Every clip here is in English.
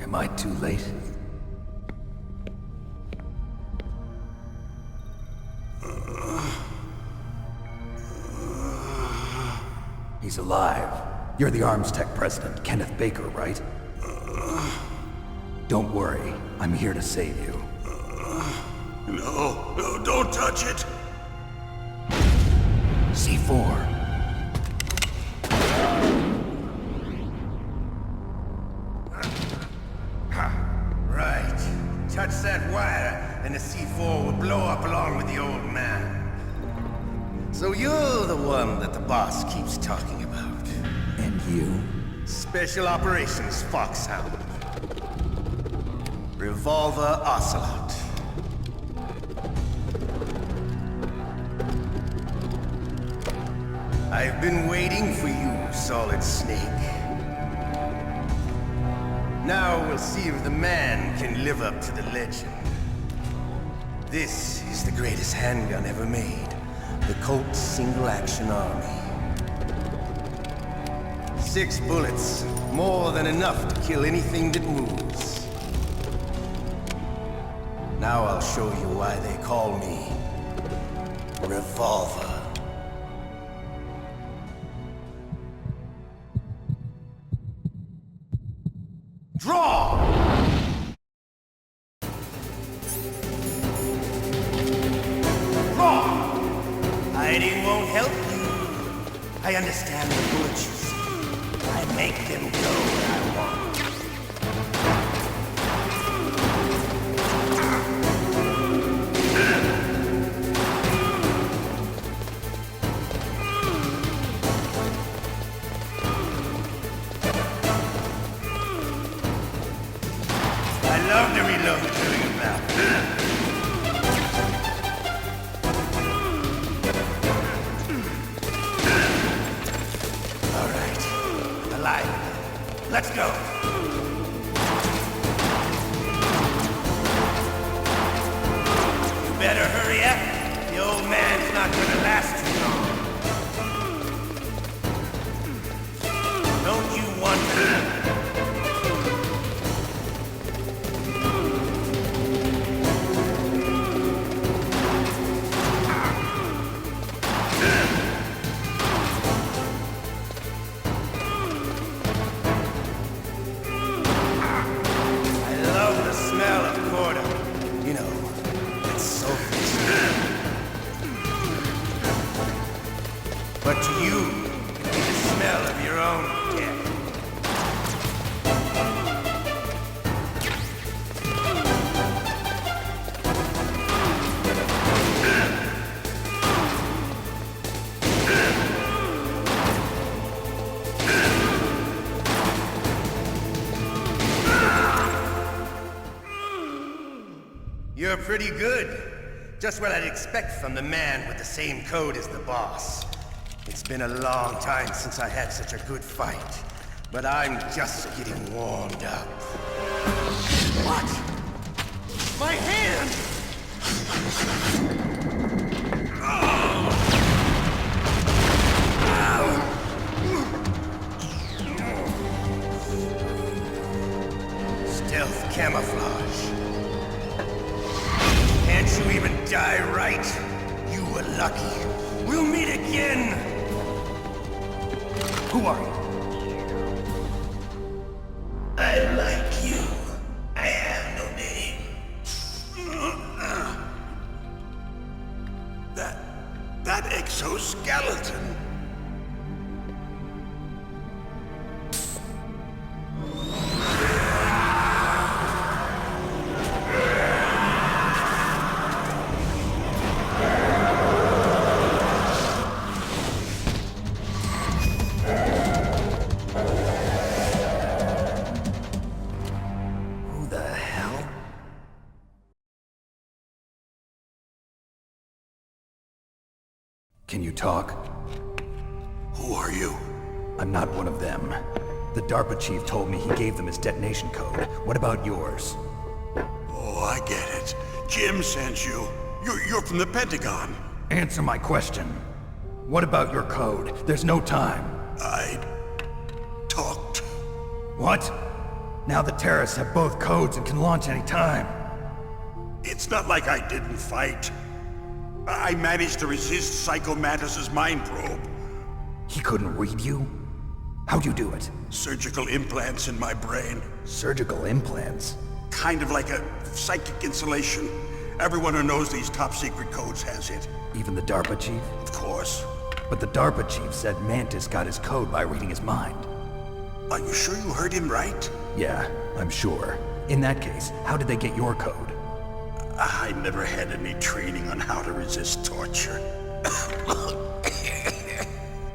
Am I too late? He's alive. You're the Arms Tech president, Kenneth Baker, right? Don't worry. I'm here to save you. No, don't touch it! C4. Right. Touch that wire, and the C4 will blow up along with the old man. So you're the one that the boss keeps talking about. And you? Special Operations Foxhound. Revolver Ocelot. I've been waiting for you, Solid Snake. Now we'll see if the man can live up to the legend. This is the greatest handgun ever made. The Colt Single Action Army. 6 bullets, more than enough to kill anything that moves. Now I'll show you why they call me Revolver. Draw! Hiding won't help you. I understand the bullets you see. I make them go where I want. I love to reload during a battle. Let's go! You better hurry up. The old man's not gonna last too long. Don't you want to... But to you, it can be the smell of your own death. You're pretty good. Just what I'd expect from the man with the same code as the boss. It's been a long time since I had such a good fight, but I'm just getting warmed up. What? My hand! Stealth camouflage. Can't you even die right? You were lucky. We'll meet again! Who are you? I like you. I have no name. That exoskeleton. Can you talk? Who are you? I'm not one of them. The DARPA chief told me he gave them his detonation code. What about yours? Oh, I get it. Jim sent you. You're from the Pentagon. Answer my question. What about your code? There's no time. I talked. What? Now the terrorists have both codes and can launch any time. It's not like I didn't fight. I managed to resist Psycho Mantis's mind probe. He couldn't read you? How'd you do it? Surgical implants in my brain. Surgical implants? Kind of like a psychic insulation. Everyone who knows these top secret codes has it. Even the DARPA chief? Of course. But the DARPA chief said Mantis got his code by reading his mind. Are you sure you heard him right? Yeah, I'm sure. In that case, how did they get your code? I never had any training on how to resist torture.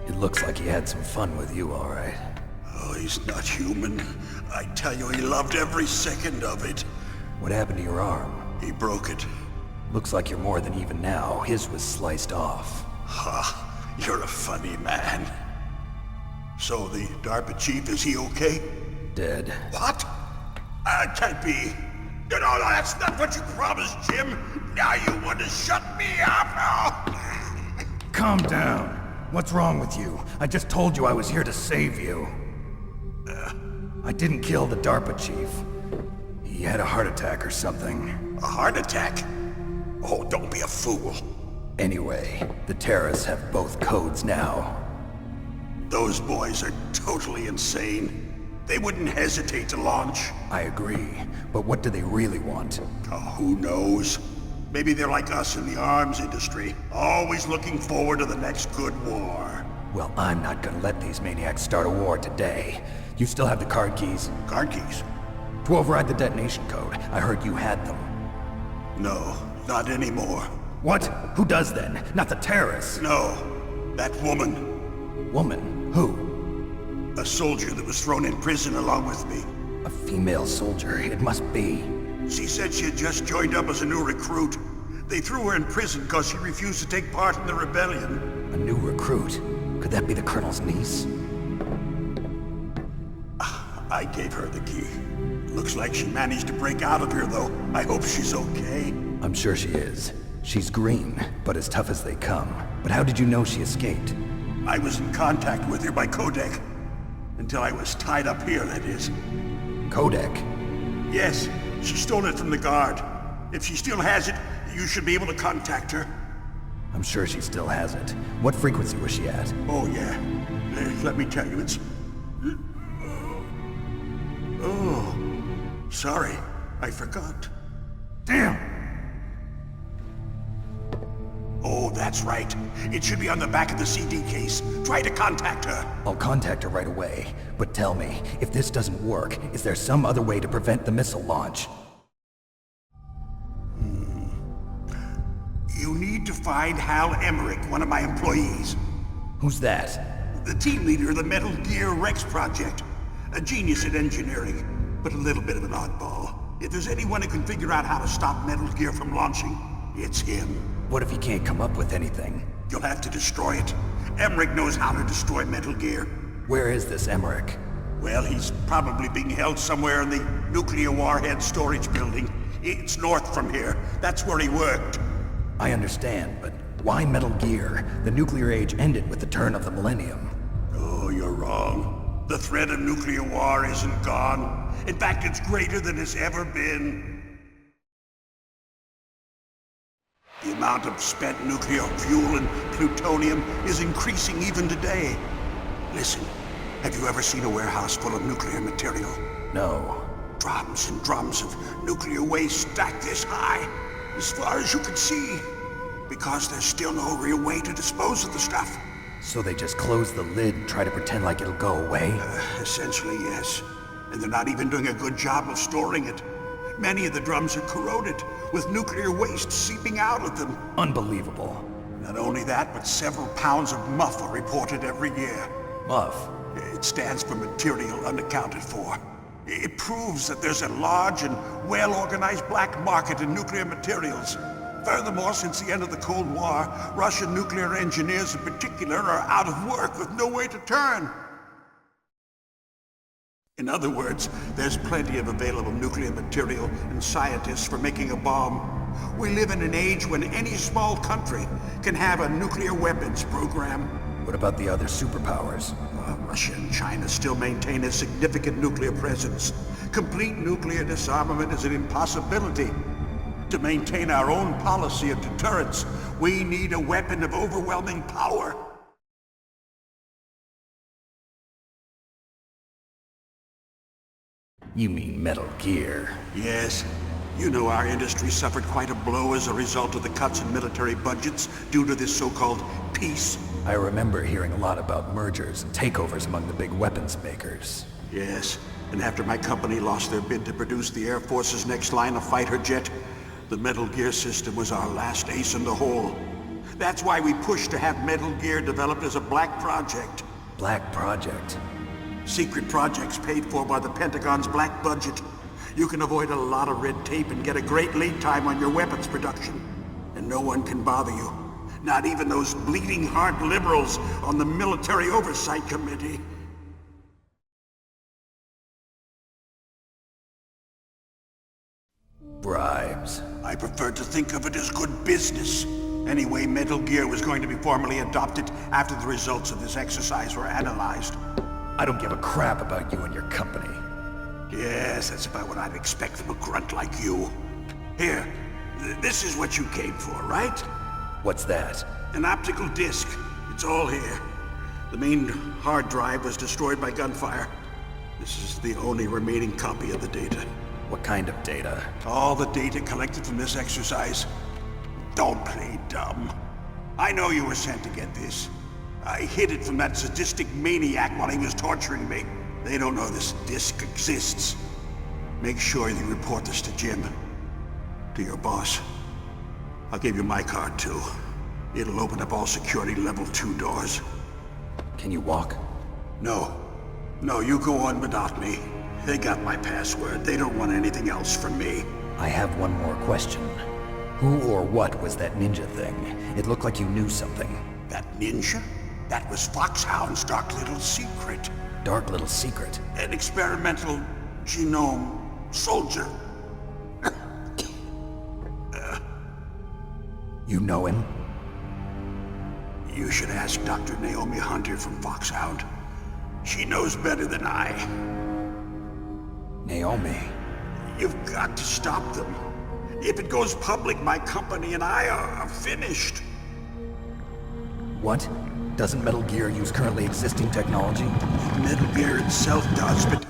It looks like he had some fun with you, all right. Oh, he's not human. I tell you, he loved every second of it. What happened to your arm? He broke it. Looks like you're more than even now. His was sliced off. Ha, you're a funny man. So the DARPA chief, is he okay? Dead. What? Can't be. No, that's not what you promised, Jim. Now you want to shut me up? Calm down. What's wrong with you? I just told you I was here to save you. I didn't kill the DARPA chief. He had a heart attack or something. A heart attack? Oh, don't be a fool. Anyway, the terrorists have both codes now. Those boys are totally insane. They wouldn't hesitate to launch. I agree, but what do they really want? Oh, who knows? Maybe they're like us in the arms industry, always looking forward to the next good war. Well, I'm not gonna let these maniacs start a war today. You still have the card keys? Card keys? To override the detonation code. I heard you had them. No, not anymore. What? Who does then? Not the terrorists. No, that woman. Woman? Who? A soldier that was thrown in prison along with me. A female soldier. It must be. She said she had just joined up as a new recruit. They threw her in prison because she refused to take part in the rebellion. A new recruit? Could that be the Colonel's niece? I gave her the key. Looks like she managed to break out of here, though. I hope she's okay. I'm sure she is. She's green, but as tough as they come. But how did you know she escaped? I was in contact with her by codec. Until I was tied up here, that is. Codec? Yes, she stole it from the guard. If she still has it, you should be able to contact her. I'm sure she still has it. What frequency was she at? Oh, yeah. Let me tell you, it's... Oh, sorry. I forgot. Damn! Oh, that's right. It should be on the back of the CD case. Try to contact her. I'll contact her right away. But tell me, if this doesn't work, is there some other way to prevent the missile launch? You need to find Hal Emmerich, one of my employees. Who's that? The team leader of the Metal Gear Rex project. A genius at engineering, but a little bit of an oddball. If there's anyone who can figure out how to stop Metal Gear from launching, it's him. What if he can't come up with anything? You'll have to destroy it. Emmerich knows how to destroy Metal Gear. Where is this Emmerich? Well, he's probably being held somewhere in the nuclear warhead storage building. It's north from here. That's where he worked. I understand, but why Metal Gear? The nuclear age ended with the turn of the millennium. Oh, you're wrong. The threat of nuclear war isn't gone. In fact, it's greater than it's ever been. The amount of spent nuclear fuel and plutonium is increasing even today. Listen, have you ever seen a warehouse full of nuclear material? No. Drums and drums of nuclear waste stacked this high, as far as you can see, because there's still no real way to dispose of the stuff. So they just close the lid and try to pretend like it'll go away? Essentially, yes. And they're not even doing a good job of storing it. Many of the drums are corroded, with nuclear waste seeping out of them. Unbelievable. Not only that, but several pounds of MUF are reported every year. MUF? It stands for material unaccounted for. It proves that there's a large and well-organized black market in nuclear materials. Furthermore, since the end of the Cold War, Russian nuclear engineers in particular are out of work with no way to turn. In other words, there's plenty of available nuclear material and scientists for making a bomb. We live in an age when any small country can have a nuclear weapons program. What about the other superpowers? Russia and China still maintain a significant nuclear presence. Complete nuclear disarmament is an impossibility. To maintain our own policy of deterrence, we need a weapon of overwhelming power. You mean Metal Gear. Yes. You know our industry suffered quite a blow as a result of the cuts in military budgets due to this so-called peace. I remember hearing a lot about mergers and takeovers among the big weapons makers. Yes, and after my company lost their bid to produce the Air Force's next line of fighter jet, the Metal Gear system was our last ace in the hole. That's why we pushed to have Metal Gear developed as a black project. Black Project? Secret projects paid for by the Pentagon's black budget. You can avoid a lot of red tape and get a great lead time on your weapons production. And no one can bother you. Not even those bleeding heart liberals on the Military Oversight Committee. Bribes. I prefer to think of it as good business. Anyway, Metal Gear was going to be formally adopted after the results of this exercise were analyzed. I don't give a crap about you and your company. Yes, that's about what I'd expect from a grunt like you. Here, this is what you came for, right? What's that? An optical disc. It's all here. The main hard drive was destroyed by gunfire. This is the only remaining copy of the data. What kind of data? All the data collected from this exercise. Don't play dumb. I know you were sent to get this. I hid it from that sadistic maniac while he was torturing me. They don't know this disc exists. Make sure you report this to Jim. To your boss. I'll give you my card too. It'll open up all security level 2 doors. Can you walk? No. No, you go on without me. They got my password. They don't want anything else from me. I have one more question. Who or what was that ninja thing? It looked like you knew something. That ninja? That was Foxhound's dark little secret. Dark little secret? An experimental genome soldier. You know him? You should ask Dr. Naomi Hunter from Foxhound. She knows better than I. Naomi? You've got to stop them. If it goes public, my company and I are finished. What? Doesn't Metal Gear use currently existing technology? Metal Gear itself does, but...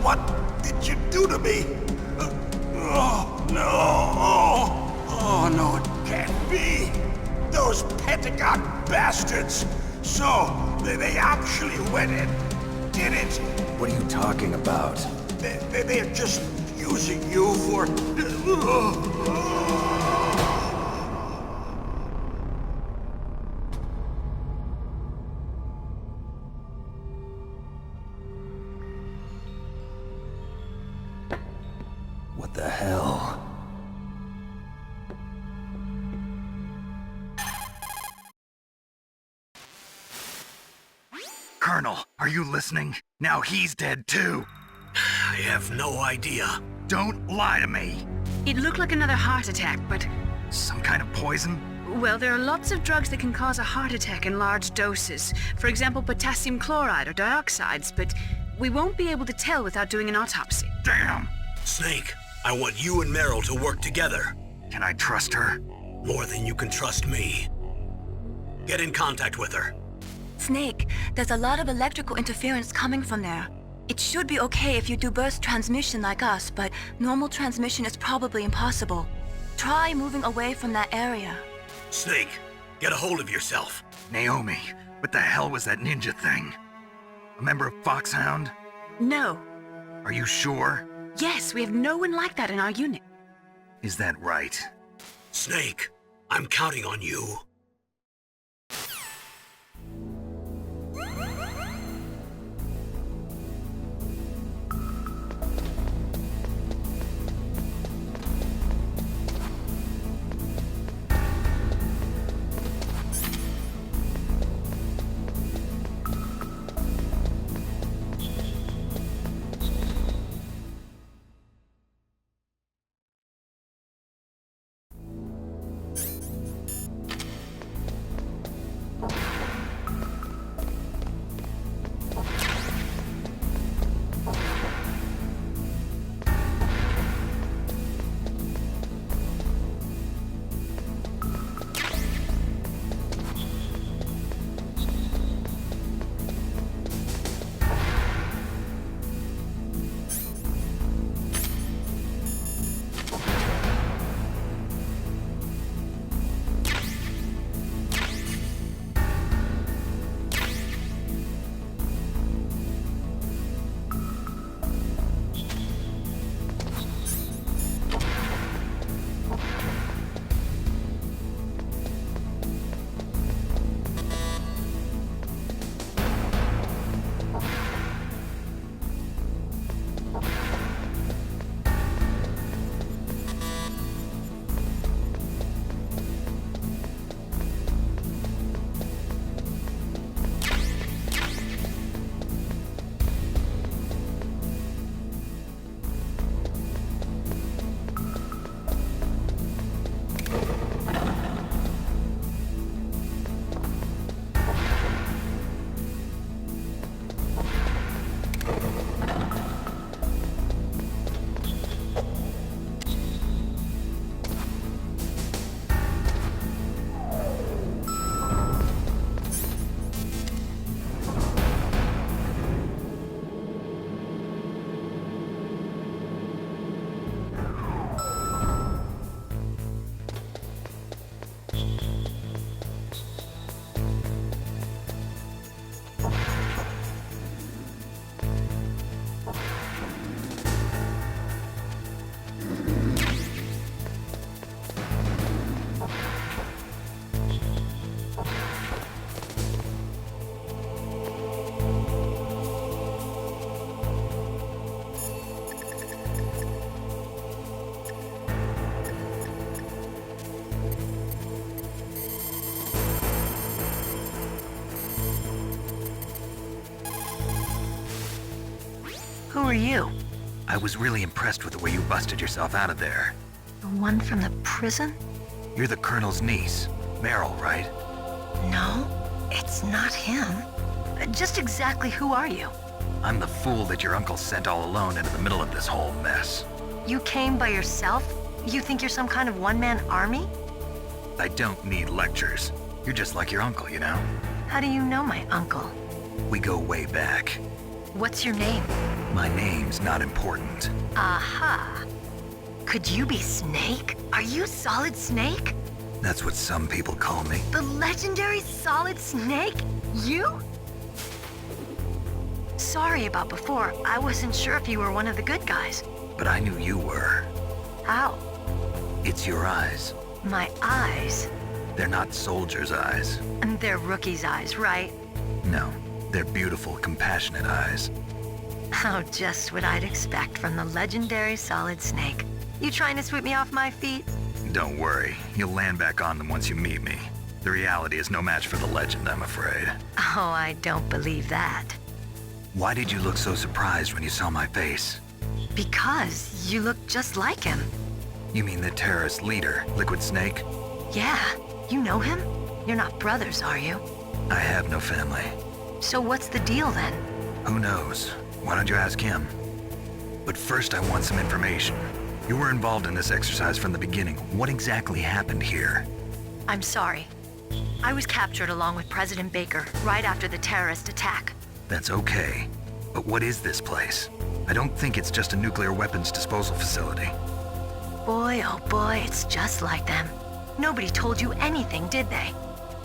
What did you do to me? Oh, no. Oh, no, it can't be. Those Pentagon bastards. So, they actually went and did it. What are you talking about? They're just using you for... What the hell? Colonel, are you listening? Now he's dead too. I have no idea. Don't lie to me. It looked like another heart attack, but... Some kind of poison? Well, there are lots of drugs that can cause a heart attack in large doses. For example, potassium chloride or dioxides, but we won't be able to tell without doing an autopsy. Damn! Snake, I want you and Meryl to work together. Can I trust her? More than you can trust me. Get in contact with her. Snake, there's a lot of electrical interference coming from there. It should be okay if you do burst transmission like us, but normal transmission is probably impossible. Try moving away from that area. Snake, get a hold of yourself. Naomi, what the hell was that ninja thing? A member of Foxhound? No. Are you sure? Yes, we have no one like that in our unit. Is that right? Snake, I'm counting on you. Who are you? I was really impressed with the way you busted yourself out of there. The one from the prison? You're the Colonel's niece, Meryl, right? No, it's not him. Just exactly who are you? I'm the fool that your uncle sent all alone into the middle of this whole mess. You came by yourself? You think you're some kind of one-man army? I don't need lectures. You're just like your uncle, you know? How do you know my uncle? We go way back. What's your name? My name's not important. Aha. Could you be Snake? Are you Solid Snake? That's what some people call me. The legendary Solid Snake? You? Sorry about before. I wasn't sure if you were one of the good guys. But I knew you were. How? It's your eyes. My eyes? They're not soldiers' eyes. And they're rookies' eyes, right? No, they're beautiful, compassionate eyes. Oh, just what I'd expect from the legendary Solid Snake. You trying to sweep me off my feet? Don't worry, you'll land back on them once you meet me. The reality is no match for the legend, I'm afraid. Oh, I don't believe that. Why did you look so surprised when you saw my face? Because you look just like him. You mean the terrorist leader, Liquid Snake? Yeah, you know him? You're not brothers, are you? I have no family. So what's the deal then? Who knows? Why don't you ask him? But first I want some information. You were involved in this exercise from the beginning. What exactly happened here? I'm sorry. I was captured along with President Baker right after the terrorist attack. That's okay. But what is this place? I don't think it's just a nuclear weapons disposal facility. Boy, oh boy, it's just like them. Nobody told you anything, did they?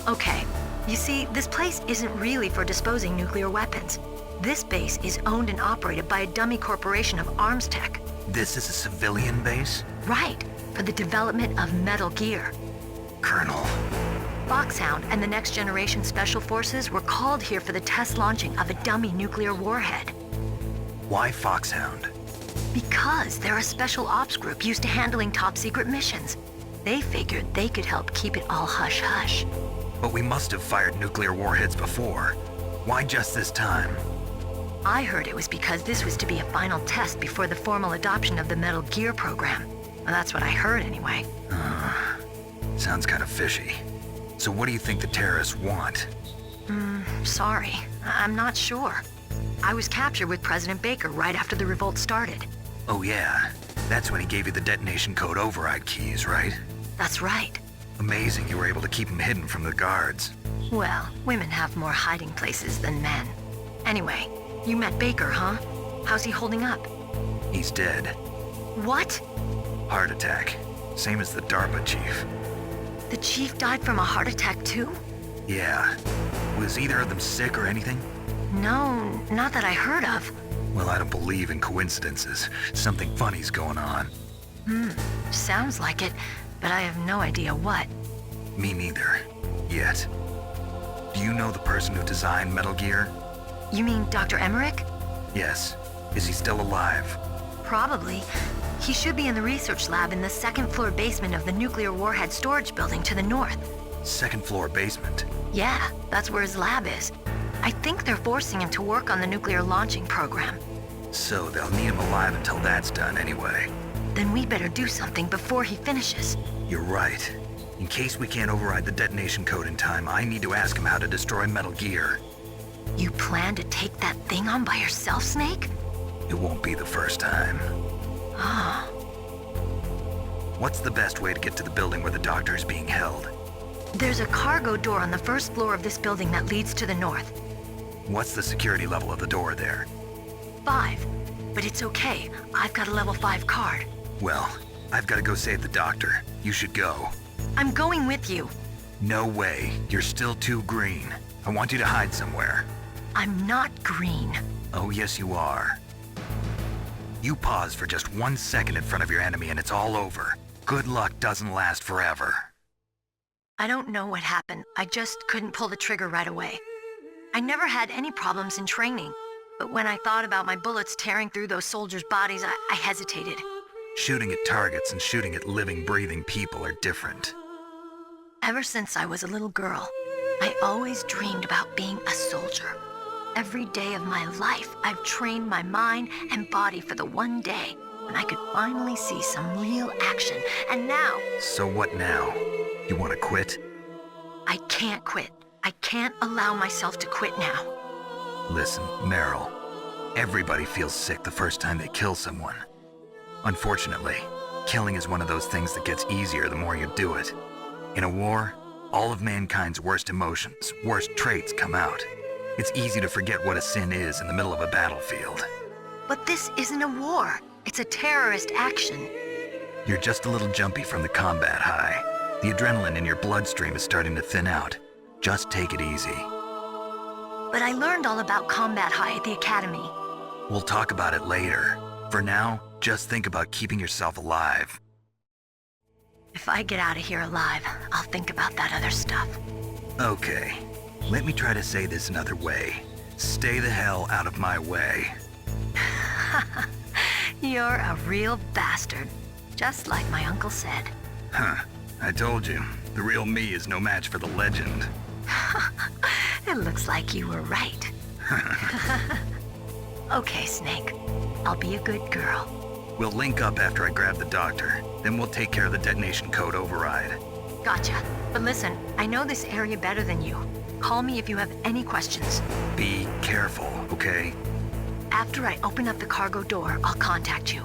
Okay, you see, this place isn't really for disposing nuclear weapons. This base is owned and operated by a dummy corporation of arms tech. This is a civilian base? Right, for the development of Metal Gear. Colonel. Foxhound and the Next Generation Special Forces were called here for the test launching of a dummy nuclear warhead. Why Foxhound? Because they're a special ops group used to handling top-secret missions. They figured they could help keep it all hush-hush. But we must have fired nuclear warheads before. Why just this time? I heard it was because this was to be a final test before the formal adoption of the Metal Gear program. Well, that's what I heard anyway. Sounds kind of fishy. So what do you think the terrorists want? Sorry, I'm not sure. I was captured with President Baker right after the revolt started. Oh yeah, that's when he gave you the detonation code override keys, right? That's right. Amazing you were able to keep them hidden from the guards. Well, women have more hiding places than men. Anyway, you met Baker, huh? How's he holding up? He's dead. What? Heart attack. Same as the DARPA chief. The chief died from a heart attack too? Yeah. Was either of them sick or anything? No, not that I heard of. Well, I don't believe in coincidences. Something funny's going on. Sounds like it, but I have no idea what. Me neither. Yet. Do you know the person who designed Metal Gear? You mean Dr. Emmerich? Yes. Is he still alive? Probably. He should be in the research lab in the second-floor basement of the nuclear warhead storage building to the north. Second floor basement. Yeah, that's where his lab is. I think they're forcing him to work on the nuclear launching program. So they'll need him alive until that's done anyway. Then we better do something before he finishes. You're right. In case we can't override the detonation code in time, I need to ask him how to destroy Metal Gear. You plan to take that thing on by yourself, Snake? It won't be the first time. What's the best way to get to the building where the doctor is being held? There's a cargo door on the first floor of this building that leads to the north. What's the security level of the door there? 5. But it's okay. I've got a level 5 card. Well, I've got to go save the doctor. You should go. I'm going with you. No way. You're still too green. I want you to hide somewhere. I'm not green. Oh, yes, you are. You pause for just 1 second in front of your enemy and it's all over. Good luck doesn't last forever. I don't know what happened. I just couldn't pull the trigger right away. I never had any problems in training, but when I thought about my bullets tearing through those soldiers' bodies, I hesitated. Shooting at targets and shooting at living, breathing people are different. Ever since I was a little girl, I always dreamed about being a soldier. Every day of my life, I've trained my mind and body for the one day when I could finally see some real action. And now, So what now? You want to quit? I can't quit. I can't allow myself to quit now. Listen, Meryl. Everybody feels sick the first time they kill someone. Unfortunately, killing is one of those things that gets easier the more you do it. In a war, all of mankind's worst emotions, worst traits come out. It's easy to forget what a sin is in the middle of a battlefield. But this isn't a war. It's a terrorist action. You're just a little jumpy from the combat high. The adrenaline in your bloodstream is starting to thin out. Just take it easy. But I learned all about combat high at the academy. We'll talk about it later. For now, just think about keeping yourself alive. If I get out of here alive, I'll think about that other stuff. Okay, let me try to say this another way. Stay the hell out of my way. You're a real bastard, just like my uncle said. Huh, I told you, the real me is no match for the legend. It looks like you were right. Okay, Snake. I'll be a good girl. We'll link up after I grab the doctor, then we'll take care of the detonation code override. Gotcha. But listen, I know this area better than you. Call me if you have any questions. Be careful, okay? After I open up the cargo door, I'll contact you.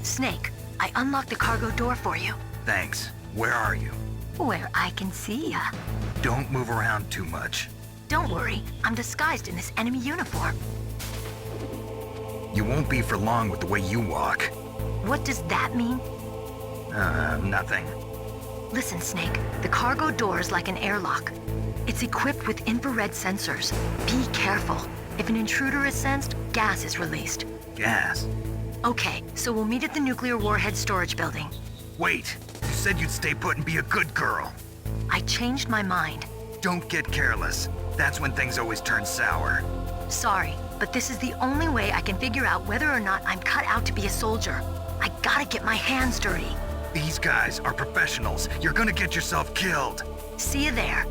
Snake, I unlocked the cargo door for you. Thanks. Where are you? Where I can see ya. Don't move around too much. Don't worry, I'm disguised in this enemy uniform. You won't be for long with the way you walk. What does that mean? Nothing. Listen, Snake, the cargo door is like an airlock. It's equipped with infrared sensors. Be careful. If an intruder is sensed, gas is released. Gas? Okay, so we'll meet at the nuclear warhead storage building. Wait! You said you'd stay put and be a good girl. I changed my mind. Don't get careless. That's when things always turn sour. Sorry, but this is the only way I can figure out whether or not I'm cut out to be a soldier. I gotta get my hands dirty. These guys are professionals. You're gonna get yourself killed. See you there.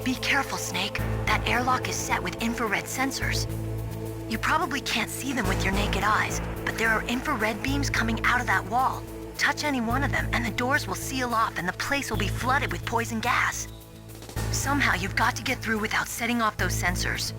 Be careful, Snake. That airlock is set with infrared sensors. You probably can't see them with your naked eyes, but there are infrared beams coming out of that wall. Touch any one of them, and the doors will seal off and the place will be flooded with poison gas. Somehow you've got to get through without setting off those sensors.